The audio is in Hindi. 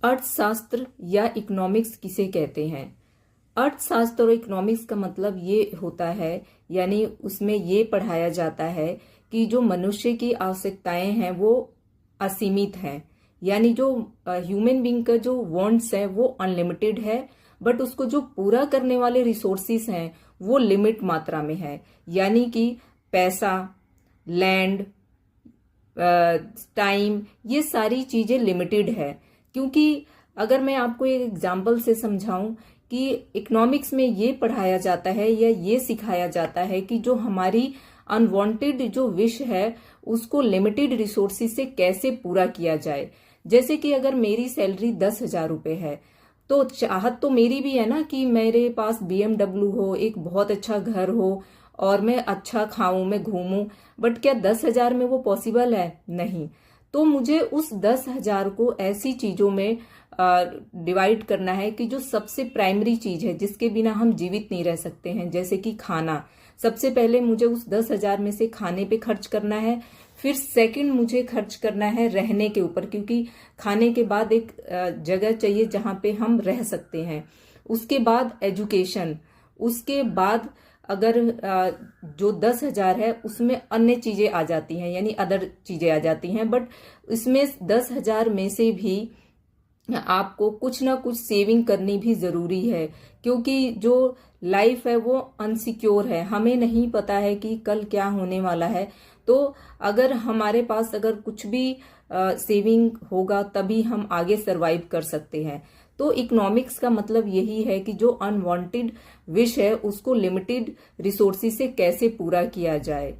अर्थशास्त्र या इकोनॉमिक्स किसे कहते हैं? अर्थशास्त्र और इकोनॉमिक्स का मतलब ये होता है, यानी उसमें ये पढ़ाया जाता है कि जो मनुष्य की आवश्यकताएं हैं वो असीमित हैं, यानी जो ह्यूमन बीइंग का जो वांट्स है वो अनलिमिटेड है, बट उसको जो पूरा करने वाले रिसोर्सिस हैं वो लिमिट मात्रा में है। यानी कि पैसा, लैंड, टाइम, ये सारी चीजें लिमिटेड है। क्योंकि अगर मैं आपको एक एग्जाम्पल से समझाऊं कि इकोनॉमिक्स में ये पढ़ाया जाता है या ये सिखाया जाता है कि जो हमारी अनवांटेड जो विश है उसको लिमिटेड रिसोर्सेज से कैसे पूरा किया जाए। जैसे कि अगर मेरी सैलरी 10,000 रुपए है तो चाहत तो मेरी भी है ना कि मेरे पास BMW हो, एक बहुत अच्छा घर हो और मैं अच्छा खाऊं, मैं घूमूं, बट क्या 10,000 में वो पॉसिबल है? नहीं। तो मुझे उस 10,000 को ऐसी चीजों में डिवाइड करना है कि जो सबसे प्राइमरी चीज है जिसके बिना हम जीवित नहीं रह सकते हैं, जैसे कि खाना। सबसे पहले मुझे उस 10,000 में से खाने पे खर्च करना है, फिर सेकंड मुझे खर्च करना है रहने के ऊपर, क्योंकि खाने के बाद एक जगह चाहिए जहां पे हम रह सकते हैं। उसके बाद एजुकेशन, उसके बाद अगर जो 10,000 है उसमें अन्य चीजें आ जाती हैं, यानी अदर चीजें आ जाती हैं, बट इसमें 10,000 में से भी आपको कुछ ना कुछ सेविंग करनी भी जरूरी है, क्योंकि जो लाइफ है वो अनसिक्योर है, हमें नहीं पता है कि कल क्या होने वाला है। तो अगर हमारे पास अगर कुछ भी सेविंग होगा तभी हम आगे सरवाइव कर सकते हैं। तो इकोनॉमिक्स का मतलब यही है कि जो अनवांटेड विश है उसको लिमिटेड रिसोर्सेज से कैसे पूरा किया जाए।